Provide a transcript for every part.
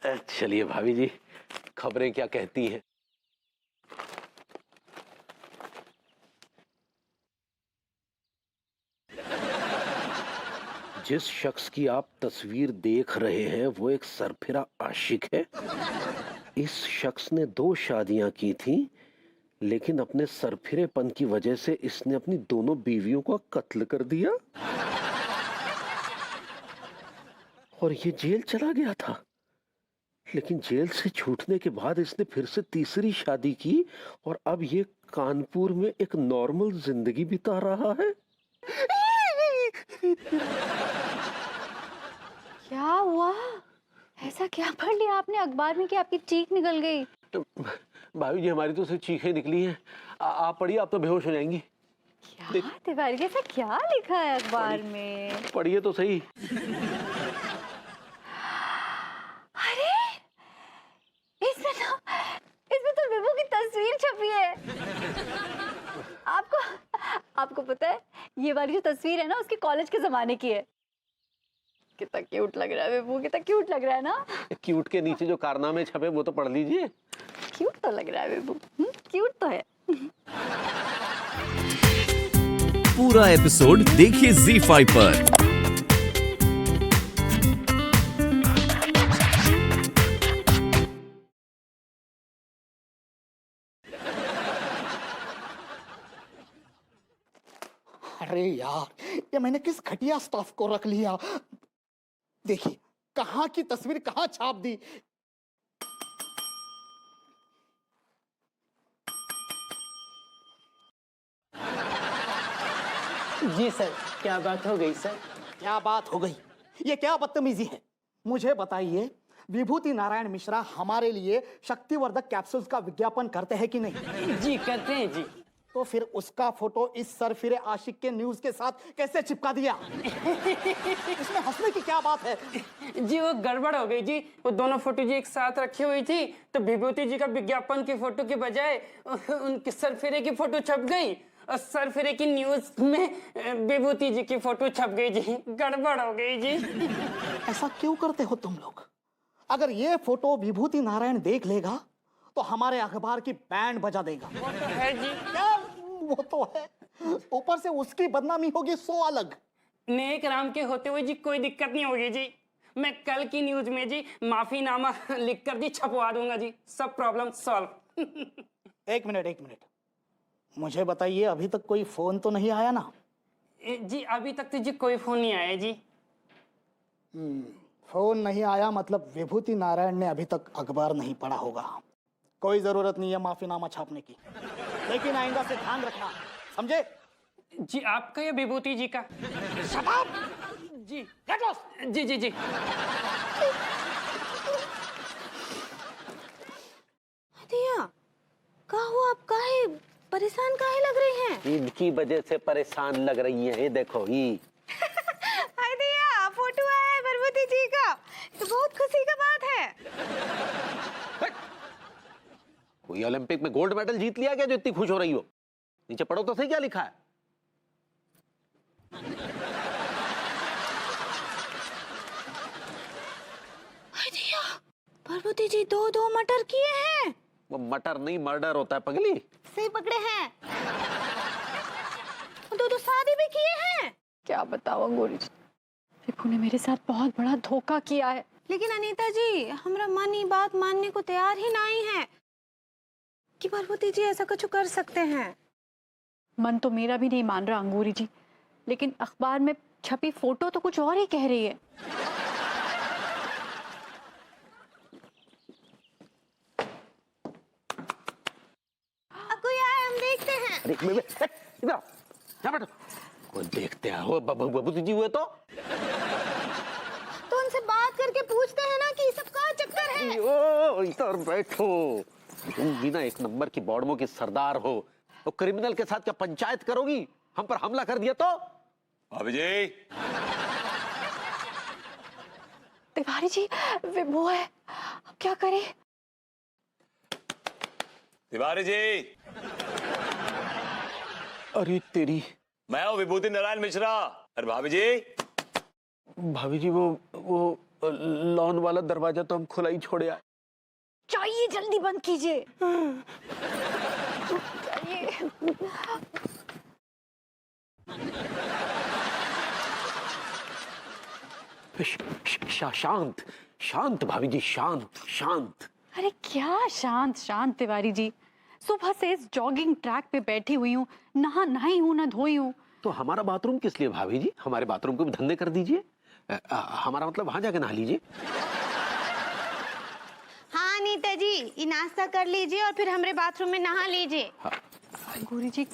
चलिए भाभी जी, खबरें क्या कहती हैं? जिस शख्स की आप तस्वीर देख रहे हैं वो एक सरफिरा आशिक है। इस शख्स ने 2 शादियां की थी, लेकिन अपने सरफिरेपन की वजह से इसने अपनी दोनों बीवियों का कत्ल कर दिया और ये जेल चला गया था। लेकिन जेल से छूटने के बाद इसने फिर से तीसरी शादी की और अब ये कानपुर में एक नॉर्मल जिंदगी बिता रहा है। क्या हुआ? ऐसा क्या पढ़ लिया आपने अखबार में कि आपकी चीख निकल गई? भाभी जी, हमारी तो सिर्फ चीखें निकली हैं। आप पढ़िए, आप तो बेहोश हो जाएंगी। क्या तिवारी जी, ऐसा क्या लिखा है अखबार में? पढ़िए तो सही। अरे इसमें तो विभू की तस्वीर छपी है। आपको पता है ये वाली जो तस्वीर है ना उसके कॉलेज के जमाने की है। कितना क्यूट लग रहा है विभू, कितना क्यूट लग रहा है ना। क्यूट के नीचे जो कारनामे छपे वो तो पढ़ लीजिए। क्यूट तो लग रहा है विभू, क्यूट तो है। पूरा एपिसोड देखिए ZEE5 पर। अरे यार, ये मैंने किस घटिया स्टाफ को रख लिया। देखिए कहाँ की तस्वीर कहाँ छाप दी। जी सर, क्या बात हो गई सर? क्या बात हो गई? ये क्या बदतमीजी है? मुझे बताइए, विभूति नारायण मिश्रा हमारे लिए शक्तिवर्धक कैप्सूल्स का विज्ञापन करते हैं कि नहीं? जी करते हैं जी। तो फिर उसका फोटो इस सरफिरे आशिक के न्यूज के साथ कैसे चिपका दिया? इसमें हंसने की क्या बात है? जी वो गड़बड़ हो गई जी, वो दोनों फोटो जी एक साथ रखी हुई थी तो विभूति जी का विज्ञापन की फोटो के बजाय उनके सरफिरे की फोटो छप गई और सरफिरे की न्यूज में विभूति जी की फोटो छप गई जी। गड़बड़ हो गई जी। ऐसा क्यों करते हो तुम लोग? अगर ये फोटो विभूति नारायण देख लेगा तो हमारे अखबार की बैंड बजा देगा। वो तो है जी। क्या वो तो है, ऊपर से उसकी बदनामी होगी सो अलग। नेक राम के होते हुए जी कोई दिक्कत नहीं होगी जी। मैं कल की न्यूज में जी माफीनामा लिखकर जी छपवा दूंगा जी, सब प्रॉब्लम सॉल्व। एक मिनट, मुझे बताइए, अभी तक कोई फोन तो नहीं आया ना? जी अभी तक तो जी कोई फोन नहीं आया जी। फोन नहीं आया मतलब विभूति नारायण ने अभी तक अखबार नहीं पढ़ा होगा। कोई जरूरत नहीं है माफीनामा छापने की, लेकिन आइंदा से ध्यान रखना, समझे? जी आपका या विभूति जी का? Shut up! जी Get lost! जी जी जी। दिया क्या हुआ? आप काहे परेशान काहे लग रहे हैं? इनकी वजह से परेशान लग रही है। ये देखो ही। हाय दिया, फोटो आया है विभूति जी का, तो बहुत खुशी का बात है। कोई ओलंपिक में गोल्ड मेडल जीत लिया क्या जो इतनी खुश हो रही हो? नीचे पढ़ो तो सही क्या लिखा है। पार्वती जी दो मटर किए हैं। वो मटर नहीं मर्डर होता है पगली। सही पकड़े हैं। दो शादी भी किए हैं। क्या बताओ अंगूरी जी, विभू ने मेरे साथ बहुत बड़ा धोखा किया है। लेकिन अनीता जी, हमारा मन ही बात मानने को तैयार ही नहीं है कि पार्वती जी ऐसा कुछ कर सकते हैं। मन तो मेरा भी नहीं मान रहा अंगूरी जी, लेकिन अखबार में छपी फोटो तो कुछ और ही कह रही है। कोई आए, हम देखते हैं। अरे इधर यहाँ बैठो। कोई देखते हैं हो बबूती जी हुए तो उनसे बात करके पूछते हैं ना कि सब का चक्कर है। ओ, इधर बैठो। तुम बिना एक नंबर की बॉडमो की सरदार हो तो क्रिमिनल के साथ क्या पंचायत करोगी? हम पर हमला कर दिया तो? भाभी जी, तिवारी जी, विभू है, अब क्या करें? तिवारी जी, अरे तेरी। मैं हूं विभूति नारायण मिश्रा। अरे भाभी जी, भाभी जी वो लॉन वाला दरवाजा तो हम खुला ही छोड़े आए। चाहिए जल्दी बंद कीजिए। चाहिए। शांत शांत भाभी जी, शांत शांत। अरे क्या शांत शांत तिवारी जी, सुबह से इस जॉगिंग ट्रैक पे बैठी हुई हूँ, नहा नहाई हूँ ना धोई हूँ। तो हमारा बाथरूम किस लिए भाभी जी? हमारे बाथरूम को भी धंधे कर दीजिए। हमारा मतलब वहां जाके नहा लीजिए। हाँ अनीता जी, ये नाश्ता कर लीजिए और फिर हमारे बाथरूम में नहा लीजिए। गौरी जी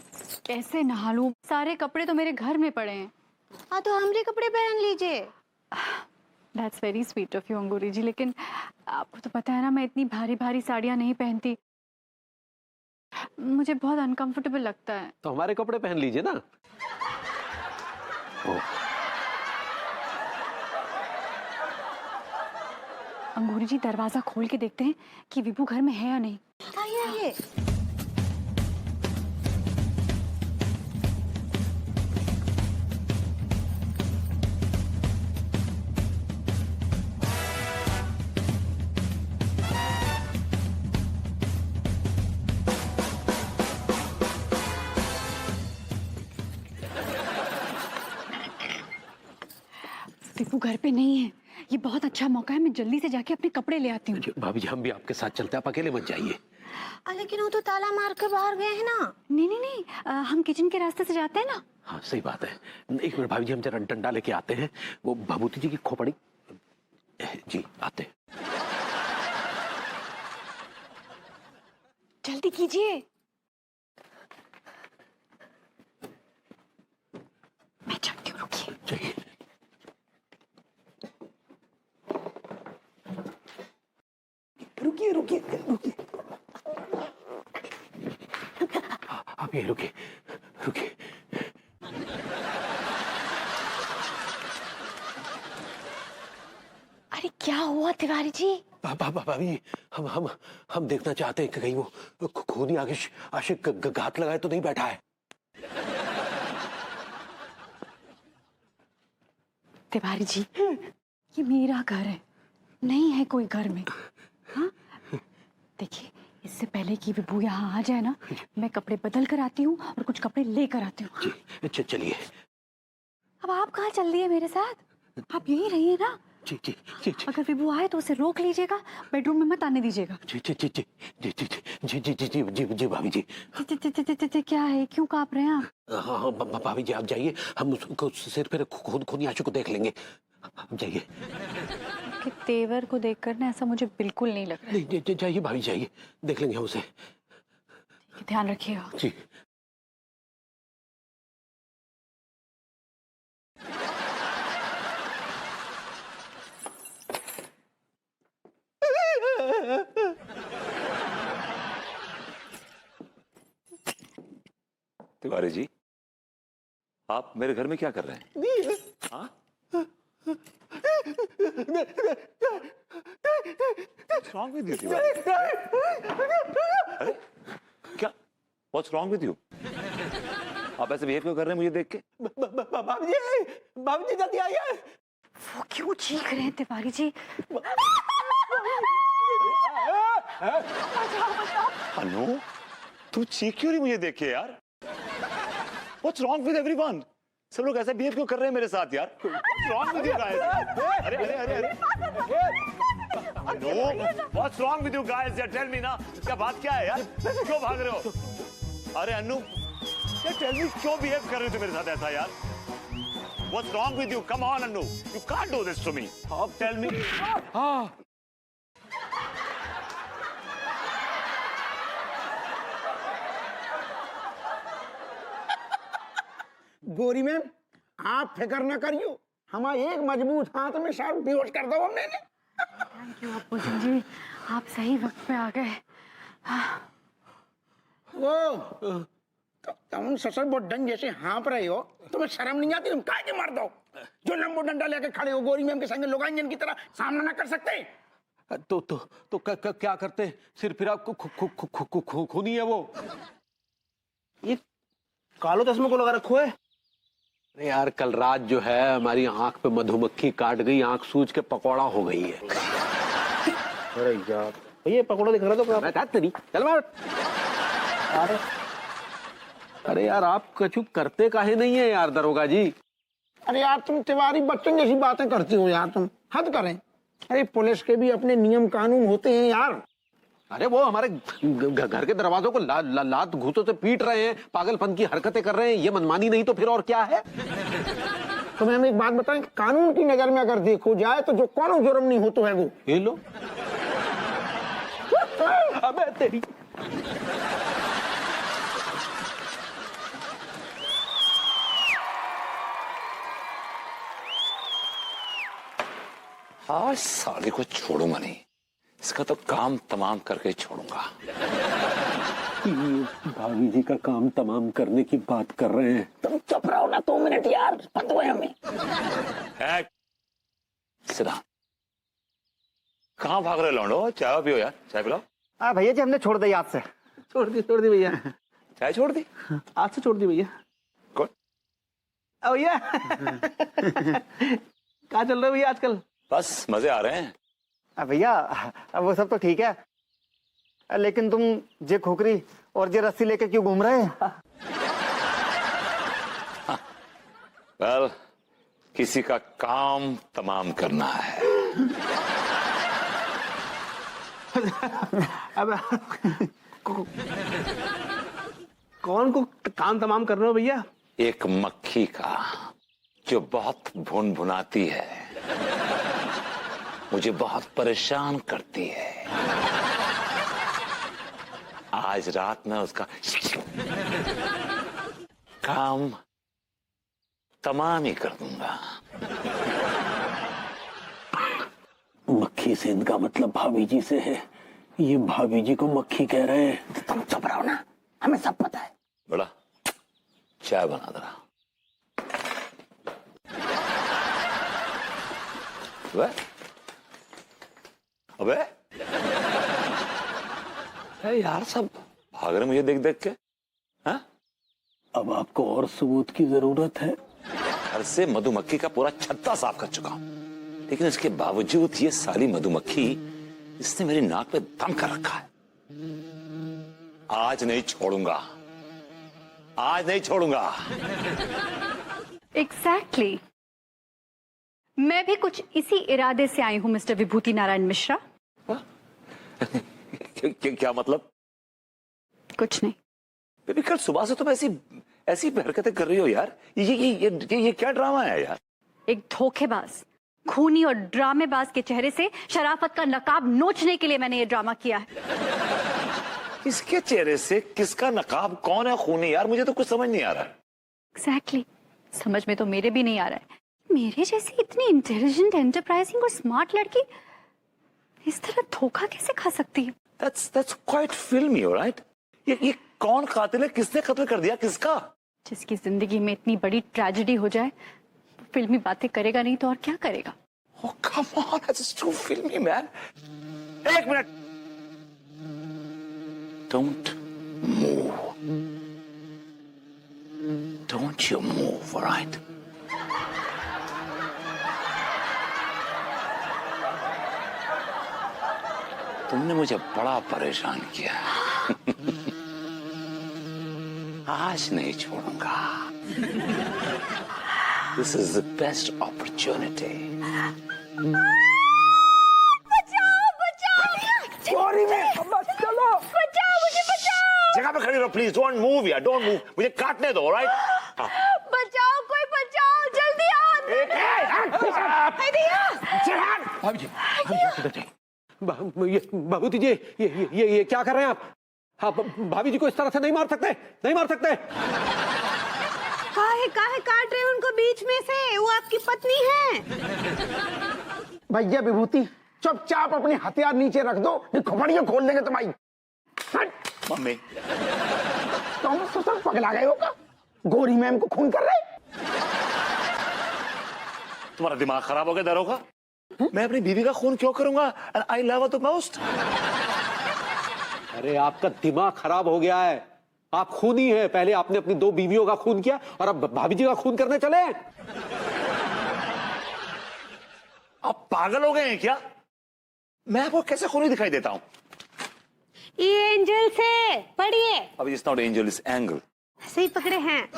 कैसे नहा लूं? सारे कपड़े तो मेरे घर में पड़े हैं। हाँ तो हमारे कपड़े पहन लीजिए। That's very sweet of you अंगूरी जी, लेकिन आपको तो पता है ना मैं इतनी भारी भारी साड़ियाँ नहीं पहनती, मुझे बहुत अनकंफर्टेबल लगता है। तो हमारे कपड़े पहन लीजिए ना। अंगूरी जी दरवाजा खोल के देखते हैं कि विभू घर में है या नहीं। आइए आइए। विभू घर पे नहीं है, ये बहुत अच्छा मौका है, मैं जल्दी से जाके अपने कपड़े ले आती हूँ। भाभी जी हम भी आपके साथ चलते हैं, आप अकेले मत जाइए। लेकिन वो तो ताला मार कर बाहर गए हैं ना। नहीं नहीं नहीं, हम किचन के रास्ते से जाते हैं ना। हाँ सही बात है। एक मिनट भाभी जी, हम जरा डंडा लेके आते हैं, वो भभूति जी की खोपड़ी। जी आते हैं। जल्दी कीजिए। मैं चलती हूँ, रुकिए। चलिए। रुकिए रुकिए रुकिए, आप ये रुकिए रुकिए। अरे क्या हुआ तिवारी जी? भाभी हम देखना चाहते हैं कि कहीं वो खूनी आशिक घात लगाए तो नहीं बैठा है। तिवारी जी ये मेरा घर है, नहीं है कोई घर में। हाँ देखिए, इससे पहले कि विभू यहाँ आ जाए ना, मैं कपड़े बदल कर आती हूँ और कुछ कपड़े लेकर आती हूँ। जी चलिए। अब आप कहाँ चल रही है मेरे साथ? आप यहीं रहिए ना। जी जी जी जी अगर विभू आए तो उसे रोक लीजिएगा, बेडरूम में मत आने दीजिएगा। जी जी जी जी जी जी जी जी जी जी जी भाभी जी। क्या है, क्यों कांप रहे हैं आप? हाँ हाँ भाभी जी आप जाइए, हम उसको सिर पे खूनी आशिक को देख लेंगे। आप जाइए। कि तेवर को देखकर ना ऐसा मुझे बिल्कुल नहीं लग रहा है। नहीं जाइए भाभी जाइए, देख लेंगे हम उसे। ध्यान रखिएगा। जी। तिवारी जी, आप मेरे घर में क्या कर रहे हैं? हाँ? What's wrong with you, Tiwari? अरे क्या? What's wrong with you? आप ऐसे बिहेव क्यों कर रहे हैं मुझे देख के? भाभी जी जल्दी आइए। वो क्यों चीख रहे हैं तिवारी जी? अनु, तू चीख क्यों रही मुझे देख के यार? What's wrong with everyone? सब लोग ऐसा बिहेव क्यों कर रहे हैं मेरे साथ यार? What's wrong with you guys? अरे अरे अरे अरे अनु, what's wrong with you guys? यार tell me ना, क्या बात क्या है यार? क्यों भाग रहे हो? अरे अनु, यार tell me क्यों बिहेव कर रहे हो तुम मेरे साथ ऐसा यार? What's wrong with you? Come on Anu, you can't do this to me. Tell me. हाँ गोरी मैम, आप फिक्र न करियो, हमारे एक मजबूत हाथ में सब बेहोश कर दो हमने। थैंक यू अप्पू सिंह जी, आप सही वक्त पे आ गए। वो तुम ससुर बोडन जैसे हाँप रहे हो, तुम्हें शर्म नहीं आती? तुम काहे के मार दो जो लंबो डंडा लेके खड़े हो गोरी मैम के संग लोगांजन की तरह सामना न कर सकते? तो क्या करते? सिर फिर आपको खूनी है वो। ये कालो चश्मे को लगा रखो है। अरे यार कल रात जो है हमारी आंख पे मधुमक्खी काट गई, आंख सूज के पकौड़ा हो गई है। अरे यार ये पकौड़ा दिख रहा तो तेरी चल मार। अरे यार आप कछु करते काहे नहीं है यार दरोगा जी। अरे यार तुम तिवारी बच्चों जैसी बातें करती हो यार, तुम हद करें। अरे पुलिस के भी अपने नियम कानून होते हैं यार। अरे वो हमारे घर के दरवाजों को लात घूंसों से पीट रहे हैं, पागलपन की हरकतें कर रहे हैं, ये मनमानी नहीं तो फिर और क्या है। तो मैं एक बात बताएं, कानून की नजर में अगर देखो जाए तो जो कौन जुर्म नहीं हो तो है वो ये लो। अबे तेरी आज साले को छोड़ूंगा नहीं, इसका तो काम तमाम करके छोड़ूंगा। भाभी जी का काम तमाम करने की बात कर रहे हैं। तुम चुप रहो ना 2 मिनट यार, पता है हमें। सिद्धांत कहाँ भाग रहे लौंडो? चाय पियो यार, चाय पिलाओ। हाँ भैया जी हमने छोड़ दी आज से। छोड़ दी भैया। चाय छोड़ दी? आज से छोड़ दी भैया। कौन? भैया कहाँ चल रहे भैया आजकल? बस मजे आ रहे हैं। भैया वो सब तो ठीक है, लेकिन तुम जे खोखरी और जे रस्सी लेके क्यों घूम रहे हैं? वेल, किसी का काम तमाम करना है। अब कौन को काम तमाम कर रहे हो भैया? एक मक्खी का जो बहुत भुन भुनाती है, मुझे बहुत परेशान करती है। आज रात में उसका काम तमाम ही कर दूंगा। मक्खी से इनका मतलब भाभी जी से है। ये भाभी जी को मक्खी कह रहे हैं। तुम चुप रहो ना, हमें सब पता है। बड़ा चाय बना दे रहा। अबे यार सब भाग रहे मुझे देख देख के। हाँ? अब आपको और सबूत की जरूरत है? घर से मधुमक्खी का पूरा छत्ता साफ कर चुका हूं, लेकिन इसके बावजूद ये साली मधुमक्खी इसने मेरी नाक पे दम कर रखा है। आज नहीं छोड़ूंगा, आज नहीं छोड़ूंगा। एग्जैक्टली मैं भी कुछ इसी इरादे से आई हूं मिस्टर विभूति नारायण मिश्रा। क्या मतलब? कुछ नहीं। बेबी कल सुबह से तुम ऐसी हरकतें कर रही हो यार। ये क्या ड्रामा है यार? एक धोखेबाज, खूनी और ड्रामेबाज के चेहरे से शराफत का नकाब नोचने के लिए मैंने ये ड्रामा किया है। किसके चेहरे से किसका नकाब? कौन है खूनी यार? मुझे तो कुछ समझ नहीं आ रहा। एग्जैक्टली समझ में तो मेरे भी नहीं आ रहा है। मेरे जैसी इतनी इंटेलिजेंट, एंटरप्राइजिंग और स्मार्ट लड़की इस तरह धोखा कैसे खा सकती है? That's quite filmy, alright? ये कौन कातिल है? किसने कत्ल कर दिया? किसका? जिसकी जिंदगी में इतनी बड़ी ट्रेजेडी हो जाए वो फिल्मी बातें करेगा नहीं तो और क्या करेगा? Oh come on, that's too filmy, man. एक minute. Don't move. Don't you move, alright? तुमने मुझे बड़ा परेशान किया। आज नहीं छोड़ूंगा। This is the best opportunity. चोरी में चलो, जगह पे खड़ी रहो प्लीज। डोंट मूव यार, डोंट मूव। मुझे काटने दो, राइट? बचाओ, कोई बचाओ, जल्दी आओ। बाबूजी जी ये क्या कर रहे हैं आप? हाँ भाभी जी को इस तरह से नहीं मार सकते, नहीं मार सकते। काहे काट रहे हैं उनको बीच में से? वो आपकी पत्नी है। भैया विभूति चुपचाप अपने हथियार नीचे रख दो, खोपड़ियां खोल देंगे तुम्हारी। मम्मी तुम ससुर पगला गए हो क्या? गोरी मैम को खून कर रहे? तुम्हारा दिमाग खराब हो गया दरोगा? मैं अपनी बीवी का खून क्यों करूंगा? And I love her the most. अरे आपका दिमाग खराब हो गया है। आप खून ही है। पहले आपने अपनी 2 बीवियों का खून किया और अब भाभी जी का खून करने चले। आप पागल हो गए हैं क्या? मैं आपको कैसे खूनी दिखाई देता हूं? ये एंजल से पढ़िए। अब it's not angel, it's angle. सही पकड़े हैं।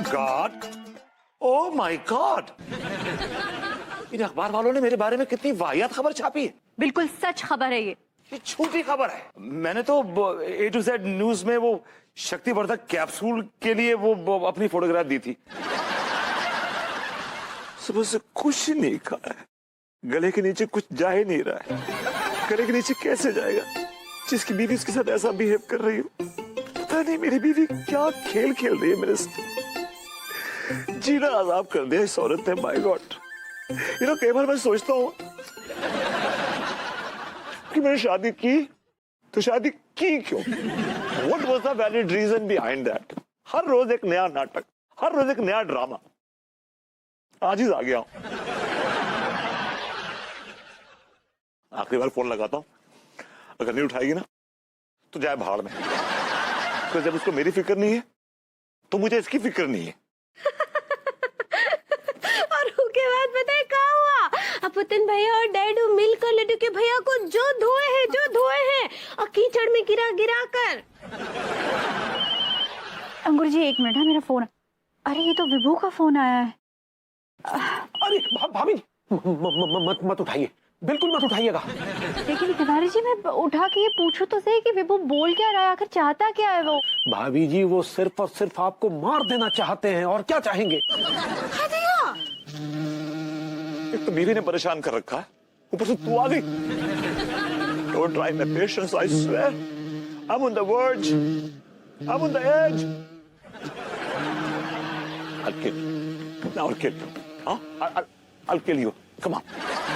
गॉड, ओह माय गॉड, इन अखबार वालों ने मेरे बारे में कितनी वाहियात खबर छापी है। बिल्कुल सच खबर है ये झूठी खबर है। मैंने तो A to Z न्यूज में वो शक्तिवर्धक कैप्सूल के लिए वो अपनी फोटोग्राफ दी थी। सुबह से कुछ नहीं खाया है, गले के नीचे कुछ जा ही नहीं रहा है। गले के नीचे कैसे जाएगा जिसकी बीवी उसके साथ ऐसा बिहेव कर रही हो? पता नहीं मेरी बीवी क्या खेल खेल रही है मेरे साथ। जीना आजाद कर दिया इस औरत ने। माय गॉड, कई बार मैं सोचता हूँ कि मैंने शादी की तो शादी की क्यों? What was the valid reason behind that? हर रोज एक नया नाटक, हर रोज एक नया ड्रामा। आज ही आ गया हूं। आखिरी बार फोन लगाता हूं, अगर नहीं उठाएगी ना तो जाए भाड़ में। तो जब उसको मेरी फिक्र नहीं है तो मुझे इसकी फिक्र नहीं है। और उसके बाद पता है क्या हुआ? अपुतन भैया और डैडू मिलकर लड्डू के भैया को जो धोए हैं और कीचड़ में गिरा कर। अंकुर जी 1 मिनट है, मेरा फोन। अरे ये तो विभू का फोन आया है। अरे भाभी मत उठाइए, बिल्कुल मत उठाइएगा। लेकिन तिवारी जी, मैं उठा के ये पूछूं तो सही कि विभू बोल क्या रहा है, आखिर चाहता क्या है वो? भाभी जी वो सिर्फ और सिर्फ आपको मार देना चाहते हैं, और क्या चाहेंगे? एक तो बीवी ने परेशान कर रखा है, ऊपर से तू आ गई। Don't try my patience, I swear. I'm on the verge. I'm on the edge. I'll kill you. Now I'll kill you. Huh? I'll kill you. Come on.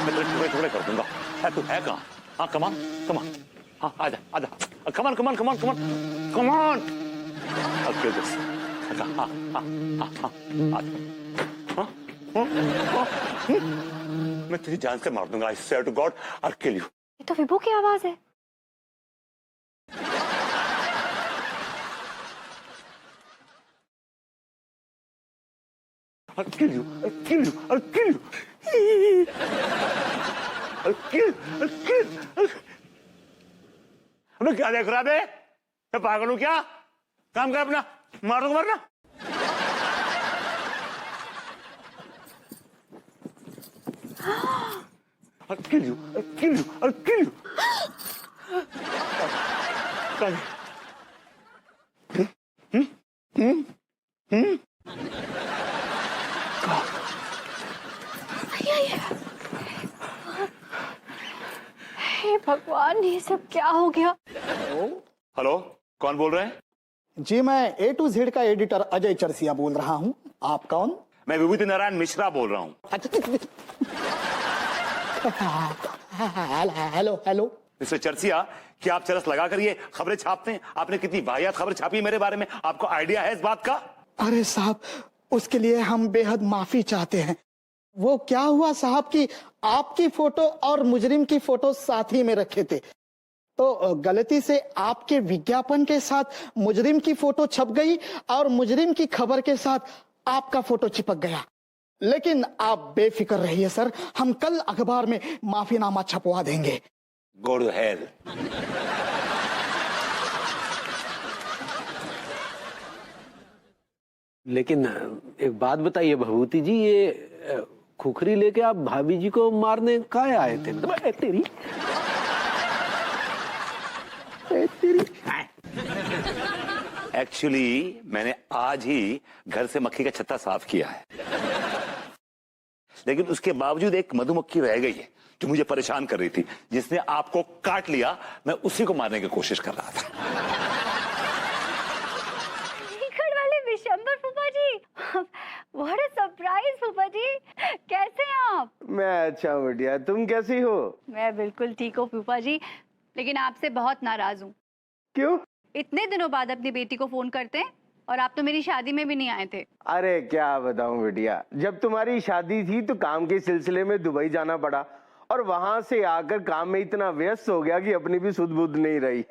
मैं तेरे टुकड़े कर दूंगा। है तू है कहाँ? हाँ, come on, come on. हाँ, आजा, आजा। Come on, come on, come on, come on, come on. I'll kill this. हाँ, हाँ, हाँ, हाँ, आजा। मैं तुझे जान से मार दूंगा। I swear to God, I'll kill you. ये तो विभू की आवाज है। I'll kill you. I'll kill you. I'll kill you. I'll kill. अबे क्या देख रहा बे? मैं पागल हूँ क्या? काम कर अपना, मार दूंगा वरना। I'll kill you. I'll kill you. I'll kill you. हे भगवान, ये सब क्या हो गया? हेलो, कौन बोल रहे हैं? जी मैं A to Z का एडिटर अजय चरसिया बोल रहा हूँ। आप कौन? मैं विभूति नारायण मिश्रा बोल रहा हूँ। हेलो हेलो मिस्टर चरसिया, क्या आप चरस लगा कर ये खबरें छापते हैं? आपने कितनी वाहियात खबर छापी है मेरे बारे में, आपको आइडिया है इस बात का? अरे साहब, उसके लिए हम बेहद माफी चाहते हैं। वो क्या हुआ साहब कि आपकी फोटो और मुजरिम की फोटो साथ ही में रखे थे, तो गलती से आपके विज्ञापन के साथ मुजरिम की फोटो छप गई और मुजरिम की खबर के साथ आपका फोटो चिपक गया। लेकिन आप बेफिक्र रहिए सर, हम कल अखबार में माफीनामा छपवा देंगे। Go to hell. लेकिन एक बात बताइए भभूति जी, ये खुखरी लेके आप भाभी जी को मारने काहे आए थे? तेरी एक्चुअली मैंने आज ही घर से मक्खी का छत्ता साफ किया है, लेकिन उसके बावजूद एक मधुमक्खी रह गई है जो मुझे परेशान कर रही थी। जिसने आपको काट लिया, मैं उसी को मारने की कोशिश कर रहा था। वाले विशंबर फूफा जी, व्हाट अ सरप्राइज फूफा जी, कैसे हैं आप? मैं अच्छा बढ़िया, तुम कैसी हो? मैं बिल्कुल ठीक हूँ फूफा जी, लेकिन आपसे बहुत नाराज हूँ। क्यों? इतने दिनों बाद अपनी बेटी को फोन करते हैं और आप तो मेरी शादी में भी नहीं आए थे। अरे क्या बताऊं बिटिया, जब तुम्हारी शादी थी तो काम के सिलसिले में दुबई जाना पड़ा और वहां से आकर काम में इतना व्यस्त हो गया कि अपनी भी सुध बुध नहीं रही।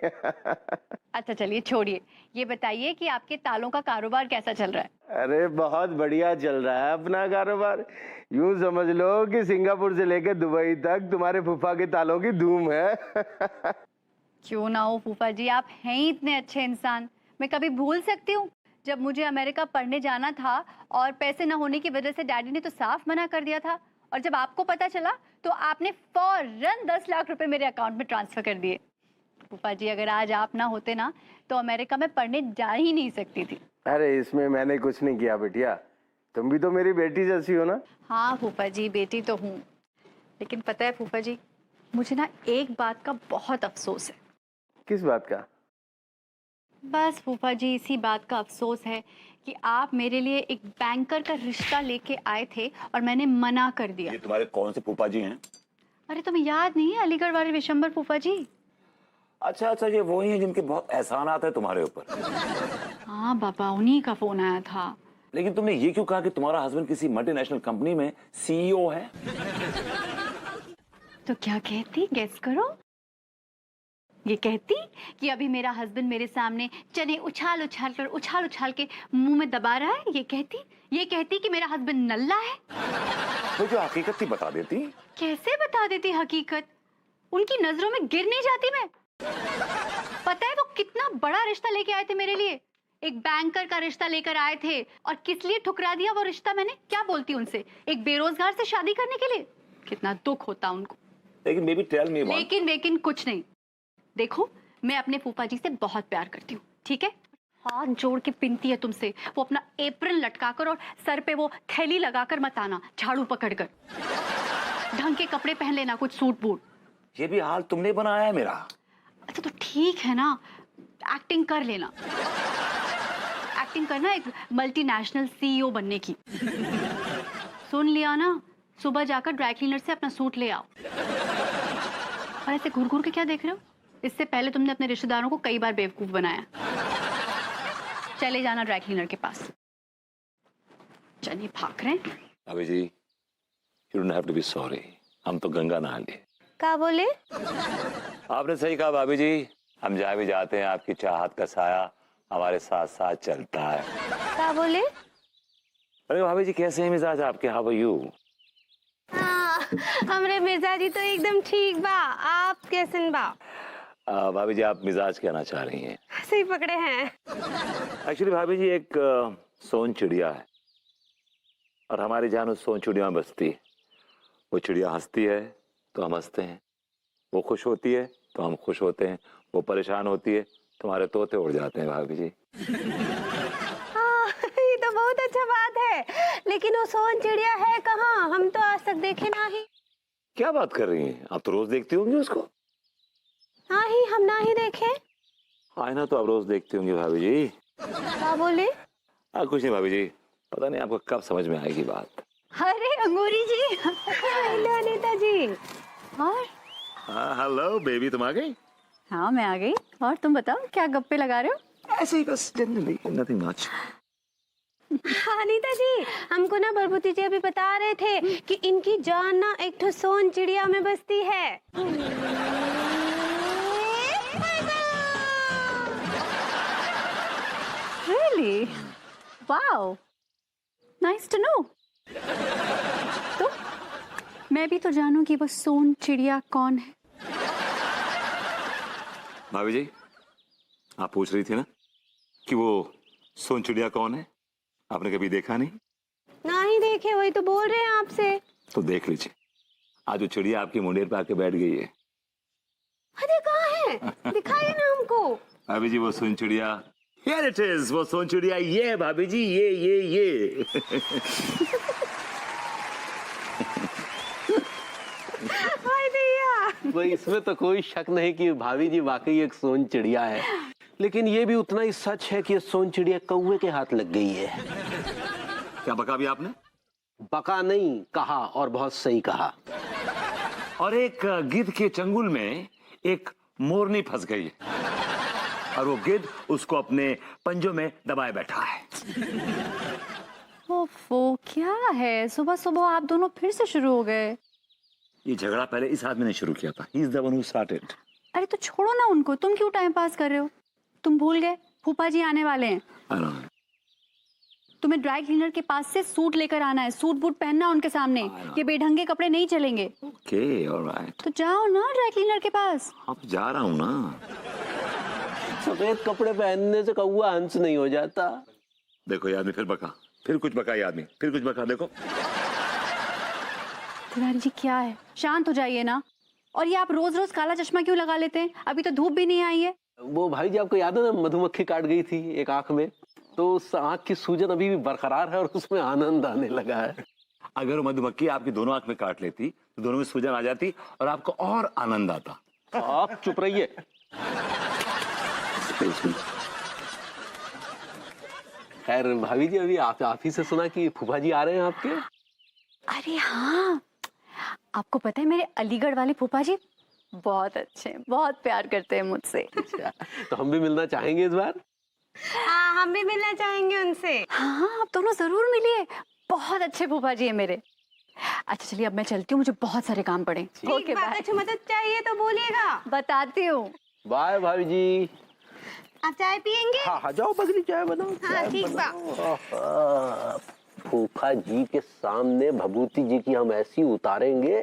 अच्छा चलिए छोड़िए, ये बताइए कि आपके तालों का कारोबार कैसा चल रहा है? अरे बहुत बढ़िया चल रहा है अपना कारोबार। यूं समझ लो कि सिंगापुर से लेकर दुबई तक तुम्हारे फूफा के तालों की धूम है। क्यों ना हो फूफा जी, आप हैं ही इतने अच्छे इंसान। मैं कभी भूल सकती हूँ जब मुझे अमेरिका पढ़ने जाना था और पैसे न होने की वजह से डैडी ने तो साफ मना कर दिया था, और जब आपको पता चला तो आपने फौरन 10 लाख रुपए मेरे अकाउंट में ट्रांसफर कर दिए। फूफा जी, अगर आज आप ना होते ना तो अमेरिका में पढ़ने जा ही नहीं सकती थी। अरे इसमें मैंने कुछ नहीं किया बिटिया, तुम भी तो मेरी बेटी जैसी हो ना। हाँ फूफा जी, बेटी तो हूँ, लेकिन पता है फूफा जी, मुझे ना एक बात का बहुत अफसोस है। किस बात का? बस फूफा जी, इसी बात का अफसोस है कि आप मेरे लिए एक बैंकर का रिश्ता लेके आए थे और मैंने मना कर दिया। ये तुम्हारे कौन से फूफा जी हैं? अरे तुम्हें याद नहीं है, अलीगढ़ वाले विशंबर फूफा जी। अच्छा अच्छा, ये वही हैं जिनके बहुत एहसान आता है तुम्हारे ऊपर। हाँ बाबा, उन्हीं का फोन आया था। लेकिन तुमने ये क्यों कहा कि तुम्हारा हस्बैंड किसी मल्टीनेशनल कंपनी में सीईओ है? तो क्या कहती, गेस करो। ये कहती कि अभी मेरा हस्बैंड मेरे सामने चने उछाल उछाल के मुंह में दबा रहा है। ये कहती कि मेरा हस्बैंड नल्ला है। तो जो हकीकत थी बता देती। कैसे बता देती हकीकत? उनकी नजरों में गिर नहीं जाती मैं? पता है वो कितना बड़ा रिश्ता लेके आए थे मेरे लिए, एक बैंकर का रिश्ता लेकर आए थे, और किस लिए ठुकरा दिया वो रिश्ता मैंने? क्या बोलती उनसे, एक बेरोजगार से शादी करने के लिए? कितना दुख होता उनको। लेकिन बेबी टेल मी, लेकिन कुछ नहीं। देखो, मैं अपने फूफा जी से बहुत प्यार करती हूँ, ठीक है? हाथ जोड़ के विनती है तुमसे, वो अपना एप्रन लटकाकर और सर पे वो थैली लगाकर मत आना, झाड़ू पकड़कर। ढंग के कपड़े पहन लेना, कुछ सूट बूट। ये भी हाल तुमने बनाया है मेरा। अच्छा तो ठीक है ना, एक्टिंग कर लेना। एक्टिंग करना एक मल्टीनेशनल सीईओ बनने की। सुन लिया ना, सुबह जाकर ड्राई क्लीनर से अपना सूट ले आओ। और ऐसे घूर घूर के क्या देख रहे हो? इससे पहले तुमने अपने रिश्तेदारों को कई बार बेवकूफ बनाया। चले जाना ड्राई क्लीनर के पास। चलिए, भाग रहे हैं। अभी जी, you don't have to be sorry, हम तो गंगा नहा लिए। क्या बोले? आपने सही कहा भाभी जी, हम जहाँ भी जाते हैं आपकी चाहत का साया हमारे साथ साथ चलता है। क्या बोले? अरे भाभी जी, कैसे हैं मिजाज आपके? How are you? हाँ, हमरे मिजाजी तो एकदम ठीक बा। आप कैसन बा? भाभी जी, आप मिजाज कहना चाह रही हैं? सही पकड़े हैं। एक्चुअली भाभी जी, एक सोन चिड़िया है और हमारी जान उस सोन चिड़िया में बसती है। वो चिड़िया हंसती है तो हम हंसते हैं, वो खुश होती है तो हम खुश होते हैं, वो परेशान होती है तो हमारे तोते उड़ जाते हैं भाभी जी। हाँ, ये तो बहुत अच्छा बात है, लेकिन वो सोन चिड़िया है कहाँ? हम तो आज तक देखे ना ही। क्या बात कर रही हैं? आप तो रोज देखती होंगी उसको। हाँ ही, हम ना ही देखे। आईना तो आप रोज देखती होंगी भाभी जी। क्या बोले? कुछ नहीं भाभी जी, पता नहीं आपको कब समझ में आएगी बात। अरे अंगूरी जी। हेलो अनीता जी। और हाँ, हेलो बेबी, तुम आ गई? हाँ, मैं आ गई। और तुम बताओ, क्या गप्पे लगा रहे हो? ऐसे ही बस, जनरली, नथिंग मच। अनीता जी, हमको ना बरबूती जी अभी बता रहे थे कि इनकी जान ना एक तो सोन चिड़िया में बसती है। Really? Wow. Nice to know. तो मैं भी तो जानूं कि वो सोन चिड़िया कौन है। भाभी जी, आप पूछ रही थी ना कि वो सोन चिड़िया कौन है? आपने कभी देखा नहीं? ना ही देखे, वही तो बोल रहे हैं आपसे। तो देख लीजिए, आज वो चिड़िया आपकी मुंडेर पे आके बैठ गई है। अरे कहाँ है? दिखाइए ना हमको। भाभी जी, वो सोन चिड़िया, Here it is, वो सोन चिड़िया ये है भाभी जी, ये। हाय भैया। भाई, इसमें तो कोई शक नहीं कि भाभी जी वाकई एक सोन चिड़िया है, लेकिन ये भी उतना ही सच है कि ये सोन चिड़िया कौवे के हाथ लग गई है। क्या बका भी आपने? बका नहीं कहा, और बहुत सही कहा। और एक गिद्ध के चंगुल में एक मोरनी फंस गई है। और वो गिद्ध उसको अपने पंजों में दबाए बैठा है। ओफो, क्या है सुबह सुबह आप दोनों फिर से शुरू हो गए? ये झगड़ा पहले इस आदमी ने शुरू किया था। He is the one who started. अरे तो छोड़ो ना उनको, तुम क्यों टाइम पास कर रहे हो? तुम भूल गए फूफा जी आने वाले हैं। I know. तुम्हें ड्राई क्लीनर के पास से सूट लेकर आना है, सूट बूट पहनना उनके सामने। ये बेढंगे कपड़े नहीं चलेंगे। Okay, all right. तो जाओ ना ड्राई क्लीनर के पास। अब जा रहा हूँ ना। सफेद कपड़े पहनने से कौवा हंस नहीं हो जाता। देखो ये आदमी फिर बका, फिर कुछ बका ये आदमी, फिर कुछ बका। देखो तिवारी जी क्या है, शांत हो जाइए ना। और ये आप रोज रोज काला चश्मा क्यों लगा लेते हैं? अभी तो धूप भी नहीं आई है। वो भाई जी आपको याद है ना, मधुमक्खी काट गई थी एक आंख में, तो उस आंख की सूजन अभी भी बरकरार है और उसमें आनंद आने लगा है। अगर वो मधुमक्खी आपकी दोनों आंख में काट लेती तो दोनों में सूजन आ जाती और आपको और आनंद आता। आप चुप रहिए। खैर भाभी जी, अभी आप ही से सुना कि फूफा जी आ रहे हैं आपके। अरे हाँ, आपको पता है मेरे अलीगढ़ वाले फूफा जी बहुत अच्छे हैं, बहुत प्यार करते हैं मुझसे। तो हम भी मिलना चाहेंगे इस बार। हाँ, हम भी मिलना चाहेंगे उनसे। हाँ, आप दोनों जरूर मिलिए, बहुत अच्छे फूफा जी है मेरे। अच्छा चलिए अब मैं चलती हूँ, मुझे बहुत सारे काम पड़े। ओके, कुछ मदद चाहिए तो बोलिएगा, बताती हूँ। बाय भाभी जी। आप चाय पियेंगे? हाँ, जाओ बदली चाय बनाओ। हाँ ठीक बा। फूफा जी के सामने भभूति जी की हम ऐसी उतारेंगे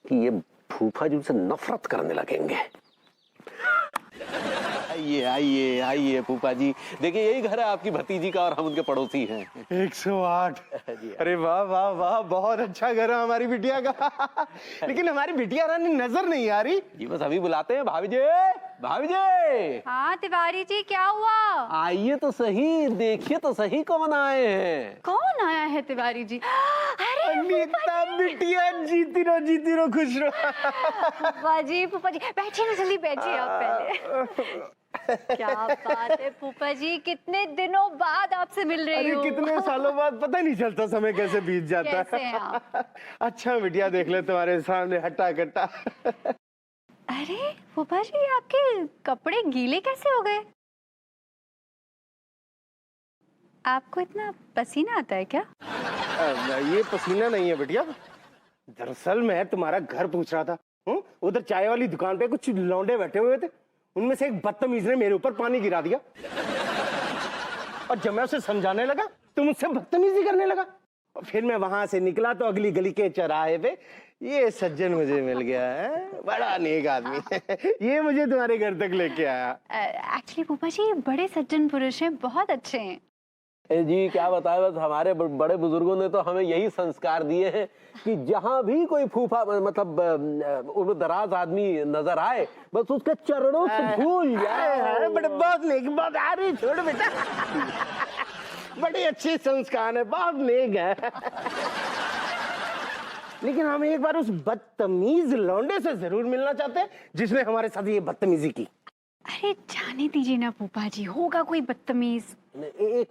कि ये फूफा जी उनसे नफरत करने लगेंगे। आइए आइए आइए फूफा जी, देखिए यही घर है आपकी भतीजी का और हम उनके पड़ोसी हैं। 108। अरे वाह वाह वाह, बहुत अच्छा घर है हमारी बिटिया का। लेकिन हमारी बिटिया रानी नजर नहीं आ रही। जी बस अभी बुलाते हैं। भाभी जी, भाभी जी। हाँ तिवारी जी, क्या हुआ? आइए तो सही, देखिए तो सही कौन आए हैं। कौन आया है तिवारी जी? अरे अनीता बिटिया, जीती रहो खुश रहो। फूफा जी बैठिए ना, जल्दी बैठिए आप पहले। क्या बात है फूफा जी, कितने दिनों बाद आपसे मिल रही हूँ। कितने सालों बाद, पता नहीं चलता समय कैसे बीत जाता कैसे हैं है। आप? अच्छा बिटिया, देख ले तुम्हारे सामने हट्टा कट्टा। अरे फूफा जी, आपके कपड़े गीले कैसे हो गए? आपको इतना पसीना आता है क्या? ये पसीना नहीं है बिटिया, दरअसल मैं तुम्हारा घर पूछ रहा था। उधर चाय वाली दुकान पे कुछ लौंडे बैठे हुए थे, उनमें से एक बदतमीज ने मेरे ऊपर पानी गिरा दिया और जब मैं उसे समझाने लगा तो मुझसे बदतमीजी करने लगा। और फिर मैं वहां से निकला तो अगली गली के चौराहे पे ये सज्जन मुझे मिल गया है, बड़ा नेक आदमी। ये मुझे तुम्हारे घर तक लेके आया। एक्चुअली फूफा जी बड़े सज्जन पुरुष हैं, बहुत अच्छे हैं। जी क्या बताए, बस हमारे बड़े बुजुर्गों ने तो हमें यही संस्कार दिए हैं कि जहां भी कोई फूफा मतलब उम्र दराज आदमी नजर आए, बस उसके चरणों से भूल जाए। बड़े बहुत नेक, बहुत आ रही, छोड़ बेटा। बड़े अच्छे संस्कार है, बहुत नेक है। लेकिन हम एक बार उस बदतमीज लौंडे से जरूर मिलना चाहते हैं जिसने हमारे साथ ये बदतमीजी की। अरे जाने दीजिए ना फूफा जी, होगा कोई बदतमीज। एक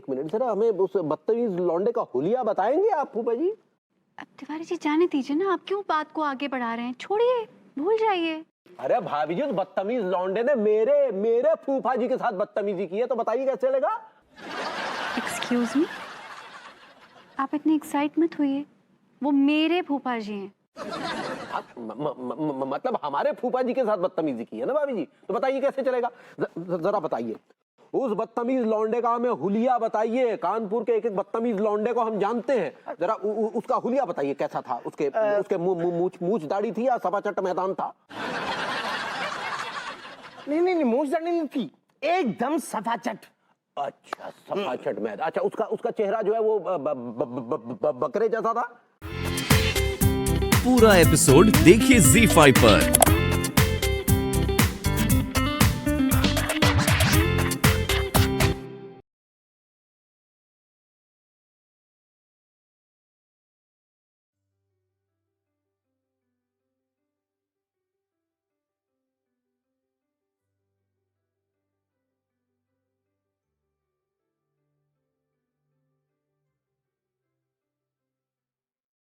मिनट जरा हमें उस बदतमीज लौंडे का हुलिया बताएंगे आप फूफा जी? अब तिवारी जी जाने दीजिए ना, आप क्यों बात को आगे बढ़ा रहे हैं? छोड़िए, भूल जाइए। अरे भाभी जी, उस बदतमीज लौंडे ने मेरे फूफा जी के साथ बदतमीजी की है, तो बताइए कैसे चलेगा? एक्सक्यूज मी, आप इतने एक्साइट मत हुई, वो मेरे फूफा जी हैं। मतलब हमारे फूफा जी के साथ बदतमीजी की है ना भाभी जी, तो बताइए कैसे चलेगा? जरा बताइए। उस बदतमीज लौंडे का हमें हुलिया बताइए। कानपुर के एक बदतमीज लौंडे को हम जानते हैं, जरा उसका हुलिया बताइए कैसा था? उसके मूछ दाढ़ी थी या सपाचट मैदान था? नहीं, मूछ दाढ़ी नहीं थी, एकदम सफाचट। अच्छा सफाचट मैदान। अच्छा उसका चेहरा जो है वो बकरे जैसा था? पूरा एपिसोड देखिए ZEE5 पर।